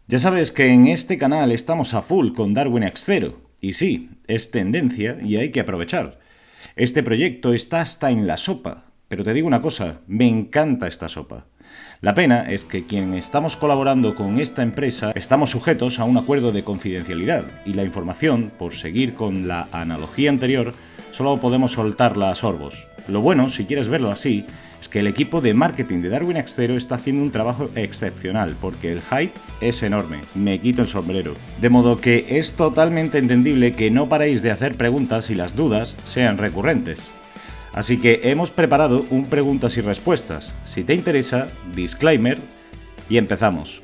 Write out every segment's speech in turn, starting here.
Ya sabes que en este canal estamos a full con Darwin X0. Y sí, es tendencia y hay que aprovechar. Este proyecto está hasta en la sopa. Pero te digo una cosa, me encanta esta sopa. La pena es que quien estamos colaborando con esta empresa estamos sujetos a un acuerdo de confidencialidad y la información, por seguir con la analogía anterior, solo podemos soltarla a sorbos. Lo bueno, si quieres verlo así, es que el equipo de marketing de Darwin X0 está haciendo un trabajo excepcional porque el hype es enorme, me quito el sombrero. De modo que es totalmente entendible que no paréis de hacer preguntas y las dudas sean recurrentes. Así que hemos preparado un preguntas y respuestas. Si te interesa, disclaimer y empezamos.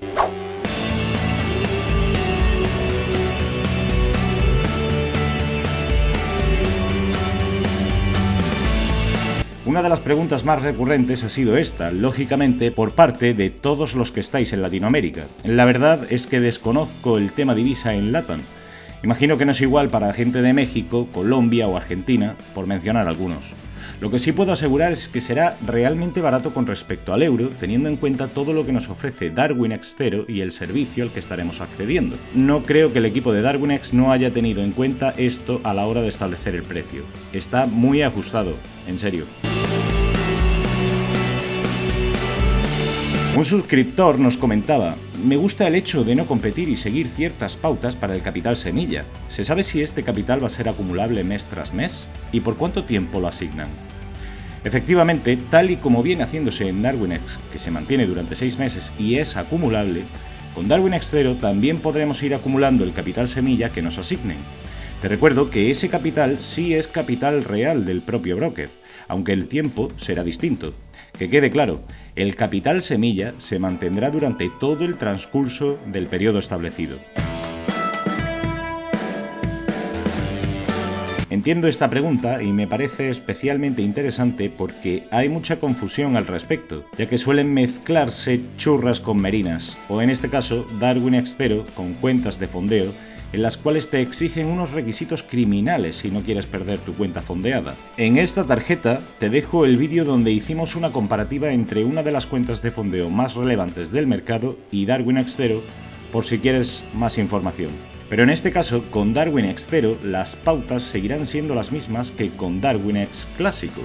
Una de las preguntas más recurrentes ha sido esta, lógicamente por parte de todos los que estáis en Latinoamérica. La verdad es que desconozco el tema divisa en LATAM. Imagino que no es igual para gente de México, Colombia o Argentina, por mencionar algunos. Lo que sí puedo asegurar es que será realmente barato con respecto al euro, teniendo en cuenta todo lo que nos ofrece Darwin X0 y el servicio al que estaremos accediendo. No creo que el equipo de Darwin X no haya tenido en cuenta esto a la hora de establecer el precio. Está muy ajustado, en serio. Un suscriptor nos comentaba: me gusta el hecho de no competir y seguir ciertas pautas para el capital semilla. ¿Se sabe si este capital va a ser acumulable mes tras mes? ¿Y por cuánto tiempo lo asignan? Efectivamente, tal y como viene haciéndose en Darwin X, que se mantiene durante 6 meses y es acumulable, con Darwin X0 también podremos ir acumulando el capital semilla que nos asignen. Te recuerdo que ese capital sí es capital real del propio broker, aunque el tiempo será distinto. Que quede claro, el capital semilla se mantendrá durante todo el transcurso del periodo establecido. Entiendo esta pregunta y me parece especialmente interesante porque hay mucha confusión al respecto, ya que suelen mezclarse churras con merinas, o en este caso Darwin X0 con cuentas de fondeo, en las cuales te exigen unos requisitos criminales si no quieres perder tu cuenta fondeada. En esta tarjeta te dejo el vídeo donde hicimos una comparativa entre una de las cuentas de fondeo más relevantes del mercado y Darwin X0, por si quieres más información. Pero en este caso, con Darwin X0, las pautas seguirán siendo las mismas que con Darwin X clásico.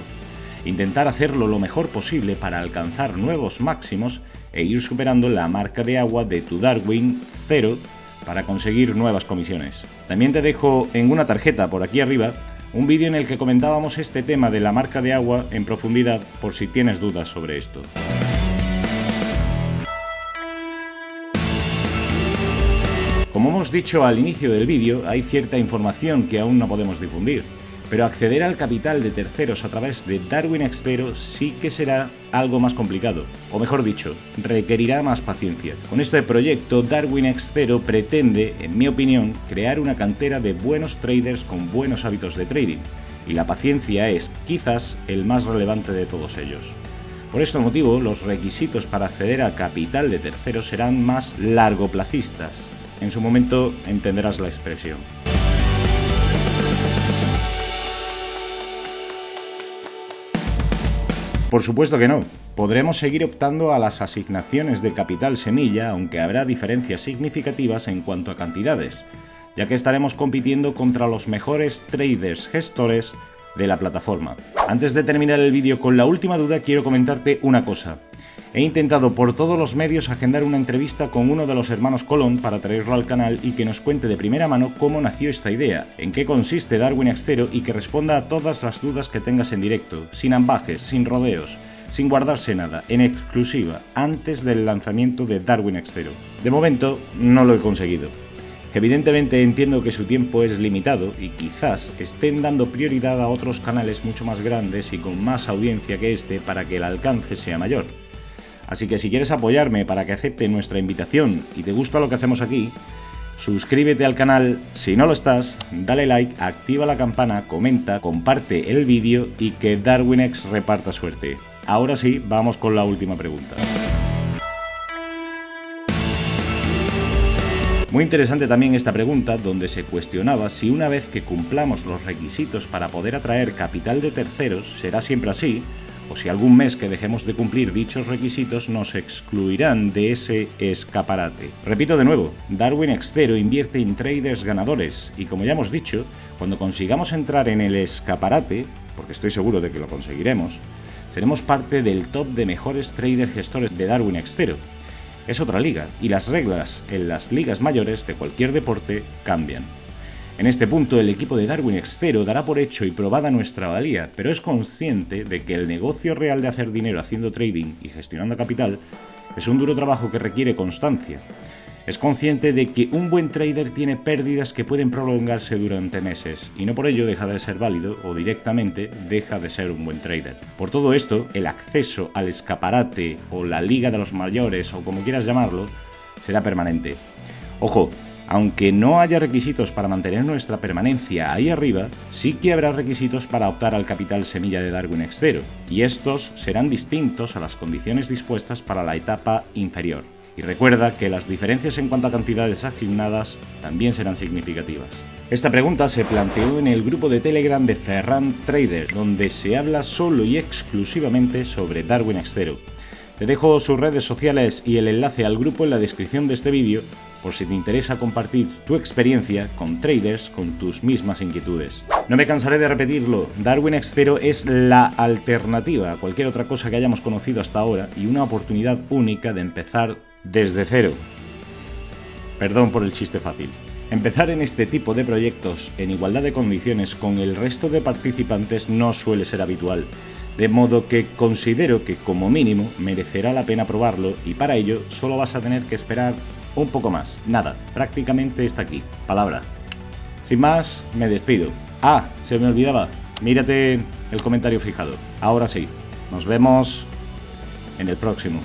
Intentar hacerlo lo mejor posible para alcanzar nuevos máximos e ir superando la marca de agua de tu Darwin 0 para conseguir nuevas comisiones. También te dejo en una tarjeta por aquí arriba un vídeo en el que comentábamos este tema de la marca de agua en profundidad por si tienes dudas sobre esto. Como hemos dicho al inicio del vídeo, hay cierta información que aún no podemos difundir, pero acceder al capital de terceros a través de Darwin X0 sí que será algo más complicado, o mejor dicho, requerirá más paciencia. Con este proyecto, Darwin X0 pretende, en mi opinión, crear una cantera de buenos traders con buenos hábitos de trading, y la paciencia es, quizás, el más relevante de todos ellos. Por este motivo, los requisitos para acceder a capital de terceros serán más largoplacistas. En su momento entenderás la expresión. Por supuesto que no. Podremos seguir optando a las asignaciones de capital semilla, aunque habrá diferencias significativas en cuanto a cantidades, ya que estaremos compitiendo contra los mejores traders gestores de la plataforma. Antes de terminar el vídeo con la última duda, quiero comentarte una cosa. He intentado por todos los medios agendar una entrevista con uno de los hermanos Colón para traerlo al canal y que nos cuente de primera mano cómo nació esta idea, en qué consiste Darwin X0 y que responda a todas las dudas que tengas en directo, sin ambajes, sin rodeos, sin guardarse nada, en exclusiva, antes del lanzamiento de Darwin X0. De momento, no lo he conseguido. Evidentemente entiendo que su tiempo es limitado y quizás estén dando prioridad a otros canales mucho más grandes y con más audiencia que este para que el alcance sea mayor. Así que si quieres apoyarme para que acepte nuestra invitación y te gusta lo que hacemos aquí, suscríbete al canal, si no lo estás, dale like, activa la campana, comenta, comparte el vídeo y que Darwin X reparta suerte. Ahora sí, vamos con la última pregunta. Muy interesante también esta pregunta, donde se cuestionaba si una vez que cumplamos los requisitos para poder atraer capital de terceros, será siempre así, o si algún mes que dejemos de cumplir dichos requisitos nos excluirán de ese escaparate. Repito de nuevo, Darwin X0 invierte en traders ganadores y, como ya hemos dicho, cuando consigamos entrar en el escaparate, porque estoy seguro de que lo conseguiremos, seremos parte del top de mejores traders gestores de Darwin X0. Es otra liga y las reglas en las ligas mayores de cualquier deporte cambian. En este punto, el equipo de Darwin X0 dará por hecho y probada nuestra valía, pero es consciente de que el negocio real de hacer dinero haciendo trading y gestionando capital es un duro trabajo que requiere constancia. Es consciente de que un buen trader tiene pérdidas que pueden prolongarse durante meses y no por ello deja de ser válido o directamente deja de ser un buen trader. Por todo esto, el acceso al escaparate o la liga de los mayores o como quieras llamarlo, será permanente. Ojo, aunque no haya requisitos para mantener nuestra permanencia ahí arriba, sí que habrá requisitos para optar al capital semilla de Darwin X0, y estos serán distintos a las condiciones dispuestas para la etapa inferior. Y recuerda que las diferencias en cuanto a cantidades asignadas también serán significativas. Esta pregunta se planteó en el grupo de Telegram de Ferran Trader, donde se habla solo y exclusivamente sobre Darwin X0. Te dejo sus redes sociales y el enlace al grupo en la descripción de este vídeo, por si te interesa compartir tu experiencia con traders con tus mismas inquietudes. No me cansaré de repetirlo, Darwin X0 es la alternativa a cualquier otra cosa que hayamos conocido hasta ahora y una oportunidad única de empezar desde cero. Perdón por el chiste fácil. Empezar en este tipo de proyectos en igualdad de condiciones con el resto de participantes no suele ser habitual, de modo que considero que como mínimo merecerá la pena probarlo y para ello solo vas a tener que esperar un poco más. Nada, prácticamente está aquí. Palabra. Sin más, me despido. Ah, se me olvidaba. Mírate el comentario fijado. Ahora sí, nos vemos en el próximo.